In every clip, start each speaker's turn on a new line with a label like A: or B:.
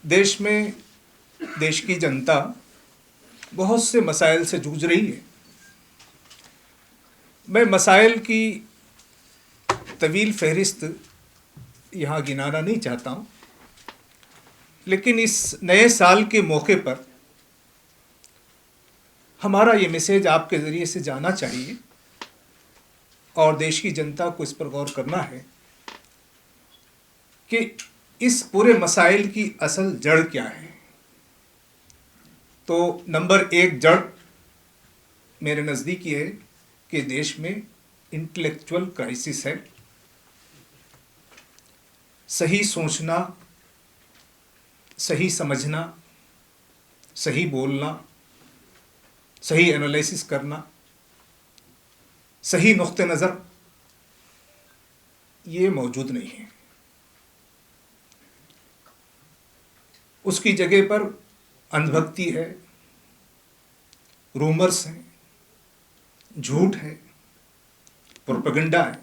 A: देश में देश की जनता बहुत से मसाइल से जूझ रही है। मैं मसाइल की तवील फहरिस्त यहाँ गिनाना नहीं चाहता हूँ, लेकिन इस नए साल के मौके पर हमारा ये मैसेज आपके ज़रिए से जाना चाहिए और देश की जनता को इस पर गौर करना है कि इस पूरे मसाइल की असल जड़ क्या है। तो नंबर एक जड़ मेरे नज़दीक ये है कि देश में इंटेलेक्चुअल क्राइसिस है। सही सोचना, सही समझना, सही बोलना, सही एनालिसिस करना, सही नुक्ते नज़र ये मौजूद नहीं है। उसकी जगह पर अंधभक्ति है, रूमर्स हैं, झूठ है, प्रोपेगेंडा है।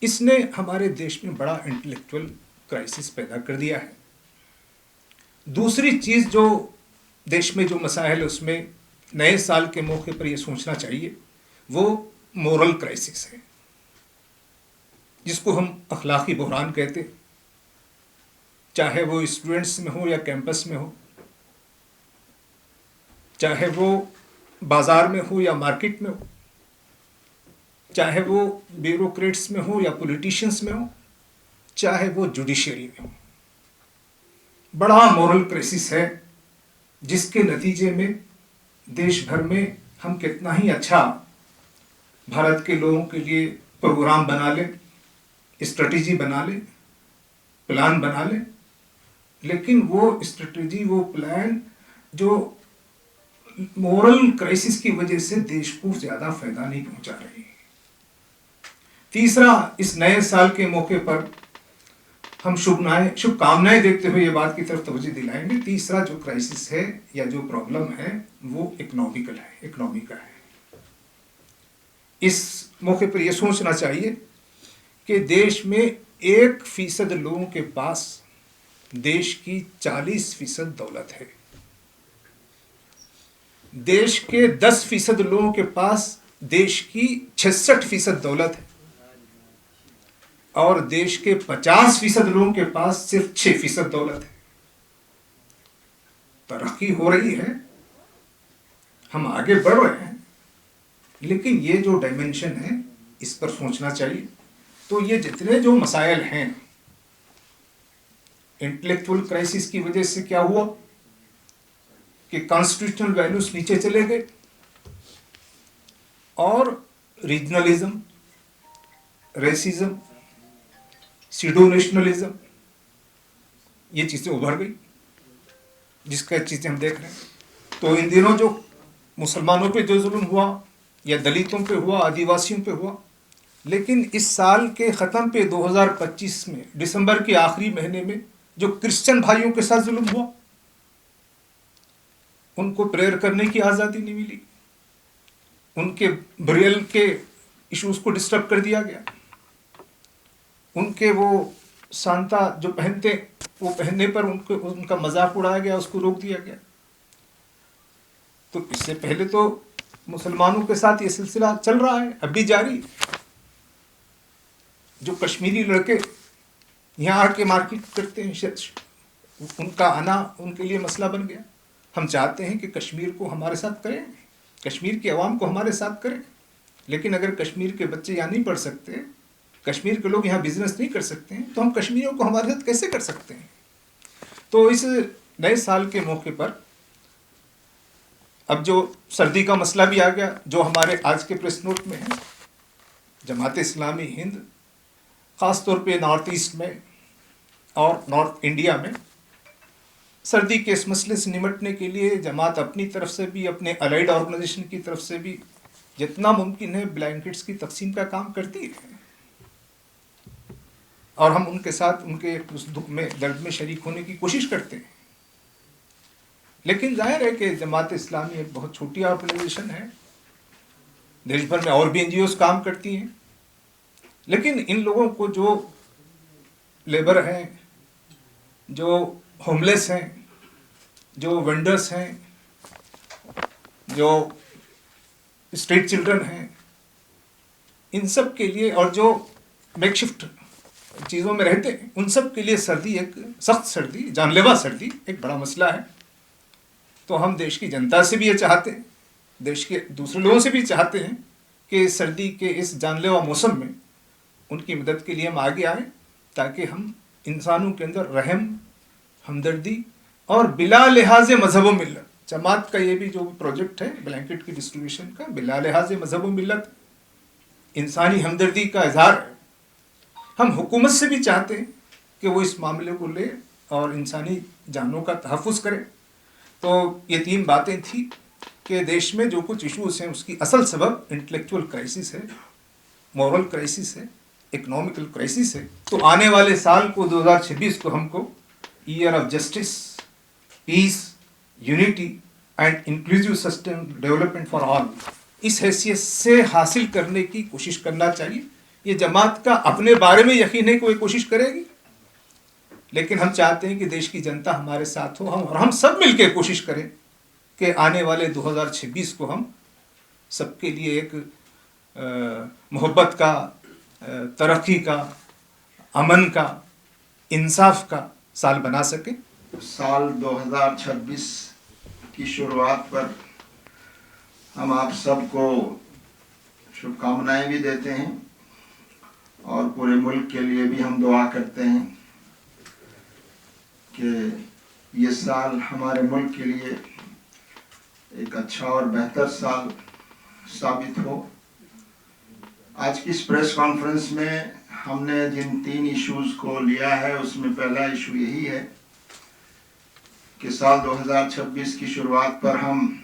A: इसने हमारे देश में बड़ा इंटेलेक्चुअल क्राइसिस पैदा कर दिया है। दूसरी चीज़ जो देश में जो मसाइल है उसमें नए साल के मौके पर यह सोचना चाहिए वो मोरल क्राइसिस है, जिसको हम अखलाकी बहरान कहते हैं। चाहे वो स्टूडेंट्स में हो या कैंपस में हो, चाहे वो बाज़ार में हो या मार्केट में हो, चाहे वो ब्यूरोक्रेट्स में हो या पॉलिटिशियंस में हो, चाहे वो जुडिशरी में हो, बड़ा मोरल क्राइसिस है, जिसके नतीजे में देश भर में हम कितना ही अच्छा भारत के लोगों के लिए प्रोग्राम बना लें, स्ट्रेटजी बना लें, प्लान बना लें, लेकिन वो स्ट्रेटजी, वो प्लान जो मोरल क्राइसिस की वजह से देश को ज़्यादा फायदा नहीं पहुंचा रही। तीसरा, इस नए साल के मौके पर हम शुभकामनाएं देते हुए ये बात की तरफ तवज्जो दिलाएंगे। तीसरा जो क्राइसिस है या जो प्रॉब्लम है वो इकोनॉमिकल है, इकोनॉमी का है। इस मौके पर यह सोचना चाहिए कि देश में 1% लोगों के पास देश की 40% दौलत है। देश के 10% लोगों के पास देश की 66% दौलत है और देश के 50% लोगों के पास सिर्फ 6% दौलत है। तरक्की हो रही है, हम आगे बढ़ रहे हैं, लेकिन ये जो डायमेंशन है इस पर सोचना चाहिए। तो ये जितने जो मसाइल हैं, इंटेलेक्चुअल क्राइसिस की वजह से क्या हुआ कि कॉन्स्टिट्यूशनल वैल्यूज नीचे चले गए और रीजनलिज्म, रेसिज्म, सीडो नेशनलिज्म ये चीज़ें उभर गई, जिसका चीज़ें हम देख रहे हैं। तो इन दिनों जो मुसलमानों पे जो जुल्म हुआ या दलितों पे हुआ, आदिवासियों पे हुआ, लेकिन इस साल के ख़त्म पे 2025 में दिसंबर के आखिरी महीने में जो क्रिश्चियन भाइयों के साथ जुल्म हुआ, उनको प्रेयर करने की आज़ादी नहीं मिली, उनके बरियल के इश्यूज को डिस्टर्ब कर दिया गया, उनके वो सांता जो पहनते वो पहनने पर उनका मजाक उड़ाया गया, उसको रोक दिया गया। तो इससे पहले तो मुसलमानों के साथ ये सिलसिला चल रहा है, अब भी जारी। जो कश्मीरी लड़के यहाँ आके मार्केट करते हैं, उनका आना उनके लिए मसला बन गया। हम चाहते हैं कि कश्मीर को हमारे साथ करें, कश्मीर की आवाम को हमारे साथ करें, लेकिन अगर कश्मीर के बच्चे यहाँ नहीं पढ़ सकते, कश्मीर के लोग यहाँ बिजनेस नहीं कर सकते हैं, तो हम कश्मीरियों को हमारे साथ कैसे कर सकते हैं। तो इस नए साल के मौके पर अब जो सर्दी का मसला भी आ गया, जो हमारे आज के प्रेस नोट में है, जमात इस्लामी हिंद ख़ास तौर पे नॉर्थ ईस्ट में और नॉर्थ इंडिया में सर्दी के इस मसले से निपटने के लिए जमात अपनी तरफ से भी, अपने अलाइड ऑर्गेनाइजेशन की तरफ से भी जितना मुमकिन है ब्लैंकेट्स की तकसीम का काम करती है और हम उनके साथ उनके उस दुख में, दर्द में शरीक होने की कोशिश करते हैं। लेकिन जाहिर है कि जमात इस्लामी एक बहुत छोटी ऑर्गेनाइजेशन है, देश भर में और भी NGOs काम करती हैं, लेकिन इन लोगों को जो लेबर हैं, जो होमलेस हैं, जो वेंडर्स हैं, जो स्ट्रीट चिल्ड्रन हैं, इन सब के लिए, और जो मेकशिफ्ट चीज़ों में रहते हैं, उन सब के लिए सर्दी, एक सख्त सर्दी, जानलेवा सर्दी एक बड़ा मसला है। तो हम देश की जनता से भी ये चाहते हैं, देश के दूसरे लोगों से भी चाहते हैं कि सर्दी के इस जानलेवा मौसम में उनकी मदद के लिए हम आगे आएँ, ताकि हम इंसानों के अंदर रहम, हमदर्दी और बिला लिहाज मजहब व मिल्लत, जमात का ये भी जो प्रोजेक्ट है ब्लैंकेट की डिस्ट्रीब्यूशन का, बिला लिहाज मजहब व मिल्लत इंसानी हमदर्दी का इजहार है। हम हुकूमत से भी चाहते हैं कि वो इस मामले को ले और इंसानी जानों का तहफ़्फ़ुज़ करे। तो ये 3 बातें थी कि देश में जो कुछ इशूज़ हैं उसकी असल सबब इंटेलेक्चुअल क्राइसिस है, मॉरल क्राइसिस है, इकोनॉमिकल क्राइसिस है। तो आने वाले साल को 2026 को हमको year of justice, peace, unity and inclusive sustainable development for all, इस हैसियत से हासिल करने की कोशिश करना चाहिए। ये जमात का अपने बारे में यकीन है कि कोई कोशिश करेगी, लेकिन हम चाहते हैं कि देश की जनता हमारे साथ हो, हम सब मिलकर कोशिश करें कि आने वाले 2026 को हम सबके लिए एक मोहब्बत का, तरक्की का, अमन का, इंसाफ का साल बना सके।
B: साल 2026 की शुरुआत पर हम आप सबको शुभकामनाएं भी देते हैं और पूरे मुल्क के लिए भी हम दुआ करते हैं कि ये साल हमारे मुल्क के लिए एक अच्छा और बेहतर साल साबित हो। आज की इस प्रेस कॉन्फ्रेंस में हमने जिन 3 इश्यूज को लिया है, उसमें पहला इशू यही है कि साल 2026 की शुरुआत पर हम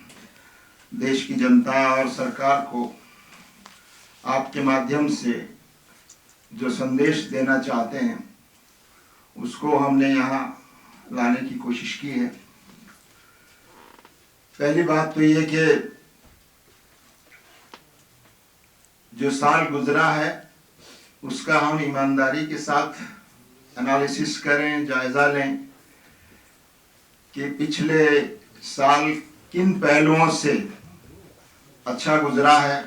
B: देश की जनता और सरकार को आपके माध्यम से जो संदेश देना चाहते हैं उसको हमने यहाँ लाने की कोशिश की है। पहली बात तो ये कि जो साल गुजरा है उसका हम ईमानदारी के साथ एनालिसिस करें, जायजा लें कि पिछले साल किन पहलुओं से अच्छा गुजरा है,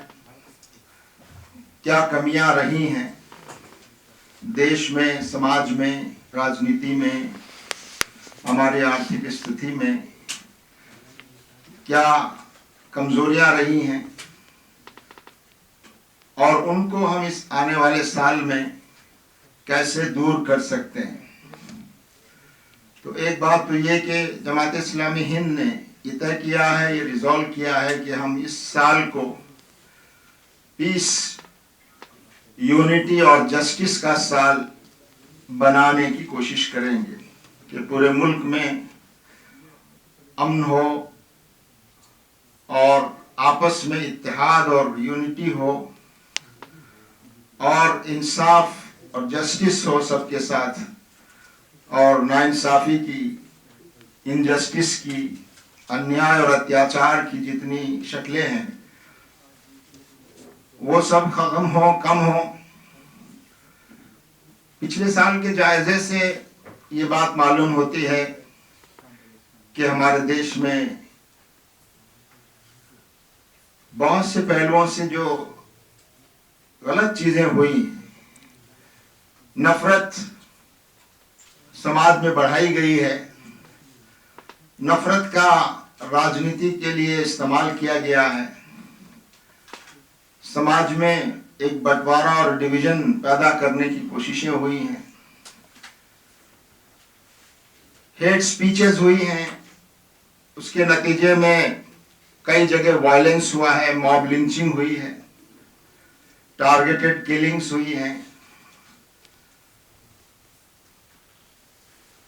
B: क्या कमियां रही हैं देश में, समाज में, राजनीति में, हमारी आर्थिक स्थिति में, क्या कमजोरियां रही हैं और उनको हम इस आने वाले साल में कैसे दूर कर सकते हैं। तो एक बात तो ये कि जमात इस्लामी हिंद ने ये तय किया है, ये रिजॉल्व किया है कि हम इस साल को पीस, यूनिटी और जस्टिस का साल बनाने की कोशिश करेंगे कि पूरे मुल्क में अमन हो और आपस में इत्तेहाद और यूनिटी हो और इंसाफ और जस्टिस हो सबके साथ, और नाइंसाफी की, इनजस्टिस की, अन्याय और अत्याचार की जितनी शक्लें हैं वो सब खत्म हो, कम हो। पिछले साल के जायजे से ये बात मालूम होती है कि हमारे देश में बहुत से पहलुओं से जो गलत चीजें हुई, नफरत समाज में बढ़ाई गई है, नफरत का राजनीति के लिए इस्तेमाल किया गया है, समाज में एक बंटवारा और डिवीजन पैदा करने की कोशिशें हुई हैं, हेट स्पीचेस हुई हैं, उसके नतीजे में कई जगह वायलेंस हुआ है, मॉब लिंचिंग हुई है, टारगेटेड किलिंग्स हुई हैं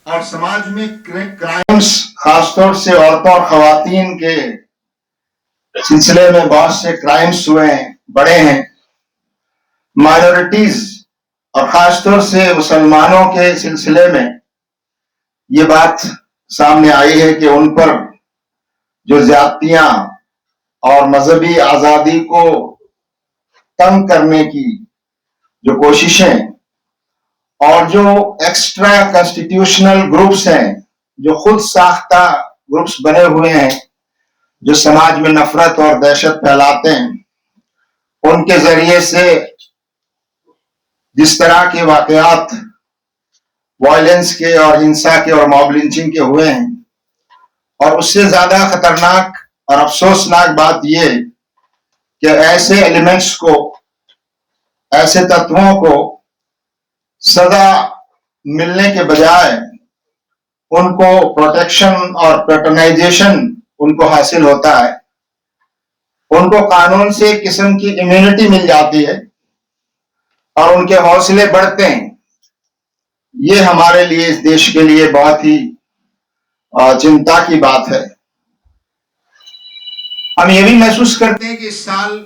B: और समाज में क्राइम्स, खासतौर से औरतों और खवातीन के सिलसिले में बहुत से क्राइम्स हुए हैं, बड़े हैं। माइनॉरिटीज और खासतौर से मुसलमानों के सिलसिले में ये बात सामने आई है कि उन पर जो ज्यादतियां और मजहबी आजादी को तंग करने की जो कोशिशें और जो एक्स्ट्रा कॉन्स्टिट्यूशनल ग्रुप्स हैं जो खुद साख्ता ग्रुप्स बने हुए हैं, जो समाज में नफरत और दहशत फैलाते हैं, उनके जरिए से जिस तरह के वाकयात वायलेंस के और हिंसा के और मॉब लिंचिंग के हुए हैं, और उससे ज्यादा खतरनाक और अफसोसनाक बात यह कि ऐसे एलिमेंट्स को, ऐसे तत्वों को सजा मिलने के बजाय उनको प्रोटेक्शन और पैटर्नाइजेशन उनको हासिल होता है, उनको कानून से एक किस्म की इम्यूनिटी मिल जाती है और उनके हौसले बढ़ते हैं। ये हमारे लिए, इस देश के लिए बहुत ही चिंता की बात है। हम ये भी महसूस करते हैं कि इस साल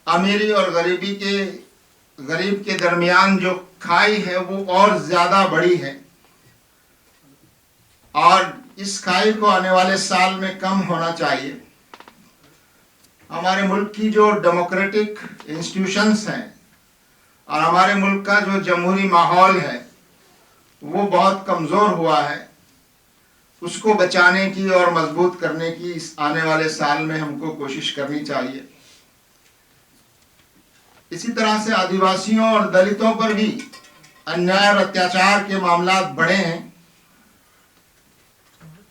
B: अमीरी और गरीब के दरमियान जो खाई है वो और ज्यादा बड़ी है, और इस खाई को आने वाले साल में कम होना चाहिए। हमारे मुल्क की जो डेमोक्रेटिक इंस्टीट्यूशंस हैं और हमारे मुल्क का जो जमहूरी माहौल है वो बहुत कमज़ोर हुआ है। उसको बचाने की और मजबूत करने की इस आने वाले साल में हमको कोशिश करनी चाहिए। इसी तरह से आदिवासियों और दलितों पर भी अन्याय और अत्याचार के मामला बढ़े हैं।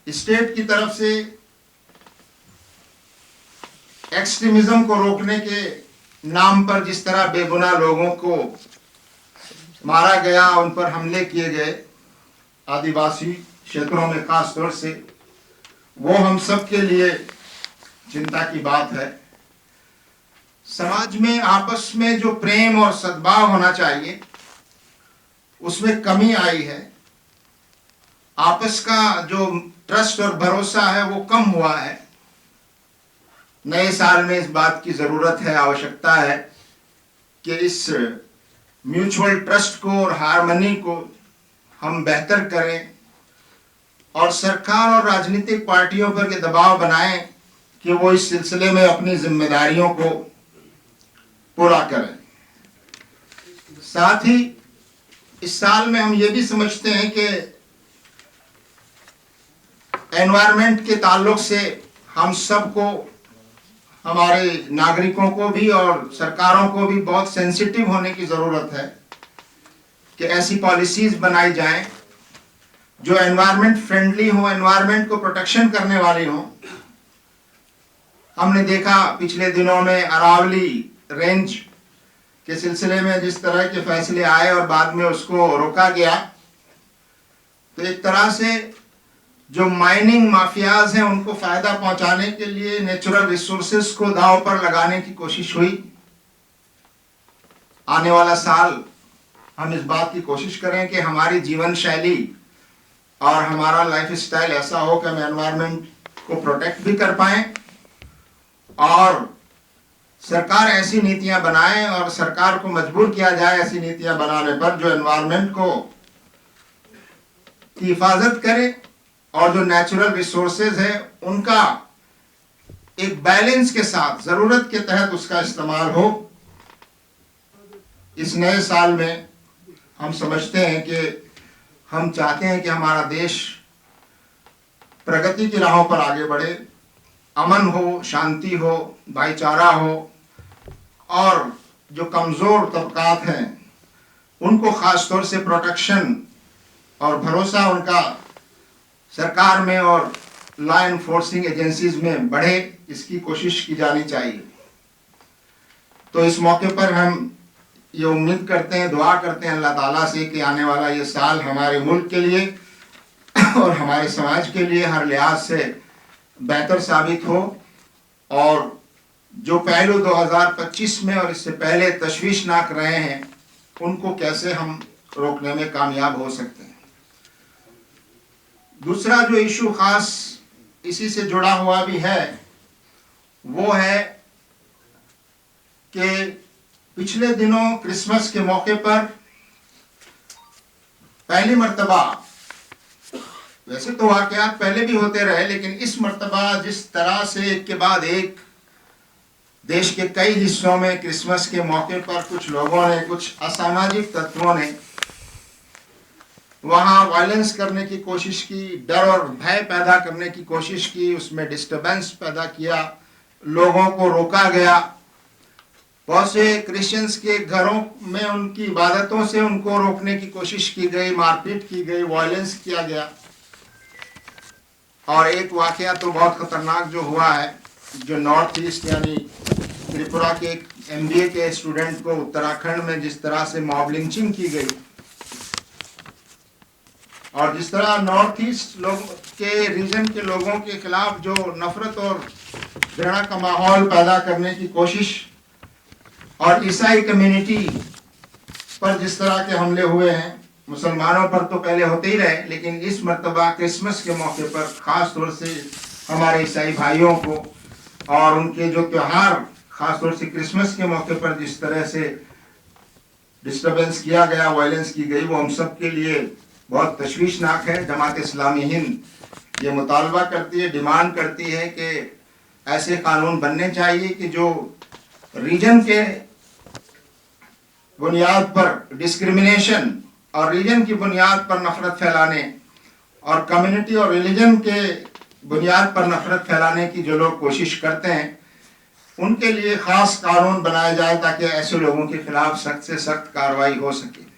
B: स्टेट की तरफ से एक्सट्रीमिज्म को रोकने के नाम पर जिस तरह बेगुनाह लोगों को मारा गया, उन पर हमले किए गए आदिवासी क्षेत्रों में खास तौर से, वो हम सब के लिए चिंता की बात है। समाज में आपस में जो प्रेम और सद्भाव होना चाहिए उसमें कमी आई है। आपस का जो ट्रस्ट और भरोसा है वो कम हुआ है। नए साल में इस बात की जरूरत है, आवश्यकता है कि इस म्यूचुअल ट्रस्ट को और हार्मनी को हम बेहतर करें और सरकार और राजनीतिक पार्टियों पर के दबाव बनाएं कि वो इस सिलसिले में अपनी जिम्मेदारियों को पूरा करें। साथ ही इस साल में हम ये भी समझते हैं कि एनवायरनमेंट के ताल्लुक से हम सबको, हमारे नागरिकों को भी और सरकारों को भी बहुत सेंसिटिव होने की ज़रूरत है कि ऐसी पॉलिसीज़ बनाई जाएं जो एनवायरनमेंट फ्रेंडली हो, एनवायरनमेंट को प्रोटेक्शन करने वाली हो। हमने देखा पिछले दिनों में अरावली रेंज के सिलसिले में जिस तरह के फैसले आए और बाद में उसको रोका गया, तो एक तरह से जो माइनिंग माफियाज हैं उनको फायदा पहुंचाने के लिए नेचुरल रिसोर्सेज को दांव पर लगाने की कोशिश हुई। आने वाला साल हम इस बात की कोशिश करें कि हमारी जीवन शैली और हमारा लाइफस्टाइल ऐसा हो कि हम एनवायरनमेंट को प्रोटेक्ट भी कर पाएं और सरकार ऐसी नीतियां बनाए और सरकार को मजबूर किया जाए ऐसी नीतियां बनाने पर जो एनवायरनमेंट को की हिफाजत करे और जो नेचुरल रिसोर्सेज है उनका एक बैलेंस के साथ जरूरत के तहत उसका इस्तेमाल हो। इस नए साल में हम समझते हैं कि हम चाहते हैं कि हमारा देश प्रगति की राहों पर आगे बढ़े, अमन हो, शांति हो, भाईचारा हो और जो कमज़ोर तबकात हैं उनको ख़ास तौर से प्रोटेक्शन और भरोसा उनका सरकार में और लॉ एनफोर्सिंग एजेंसीज में बढ़े, इसकी कोशिश की जानी चाहिए। तो इस मौके पर हम ये उम्मीद करते हैं, दुआ करते हैं अल्लाह ताला से कि आने वाला ये साल हमारे मुल्क के लिए और हमारे समाज के लिए हर लिहाज से बेहतर साबित हो और जो पहलू 2025 में और इससे पहले तशवीशनाक रहे हैं उनको कैसे हम रोकने में कामयाब हो सकते हैं। दूसरा जो इशू खास इसी से जुड़ा हुआ भी है वो है कि पिछले दिनों क्रिसमस के मौके पर पहली मर्तबा, वैसे तो वाकयात पहले भी होते रहे, लेकिन इस मर्तबा जिस तरह से एक के बाद एक देश के कई हिस्सों में क्रिसमस के मौके पर कुछ लोगों ने, कुछ असामाजिक तत्वों ने वहाँ वायलेंस करने की कोशिश की, डर और भय पैदा करने की कोशिश की, उसमें डिस्टरबेंस पैदा किया, लोगों को रोका गया। बहुत से क्रिश्चियंस के घरों में उनकी इबादतों से उनको रोकने की कोशिश की गई, मारपीट की गई, वायलेंस किया गया। और एक वाकया तो बहुत खतरनाक जो हुआ है, जो नॉर्थ ईस्ट यानी त्रिपुरा के एक MBA के स्टूडेंट को उत्तराखंड में जिस तरह से मॉब लिंचिंग की गई, और जिस तरह नॉर्थ ईस्ट लोग के रीजन के लोगों के खिलाफ जो नफरत और घृणा का माहौल पैदा करने की कोशिश, और ईसाई कम्युनिटी पर जिस तरह के हमले हुए हैं, मुसलमानों पर तो पहले होते ही रहे, लेकिन इस मर्तबा क्रिसमस के मौके पर खास तौर से हमारे ईसाई भाइयों को और उनके जो त्योहार, खास तौर से क्रिसमस के मौके पर जिस तरह से डिस्टर्बेंस किया गया, वायलेंस की गई, वो हम सब के लिए बहुत तशवीशनाक है। जमात इस्लामी हिंद ये मुतालबा करती है, डिमांड करती है कि ऐसे कानून बनने चाहिए कि जो रीजन के बुनियाद पर डिस्क्रिमिनेशन और रीजन की बुनियाद पर नफरत फैलाने और कम्युनिटी और रिलीजन के बुनियाद पर नफरत फैलाने की जो लोग कोशिश करते हैं, उनके लिए खास कानून बनाया जाए ताकि ऐसे लोगों के खिलाफ सख्त से सख्त कार्रवाई हो सके।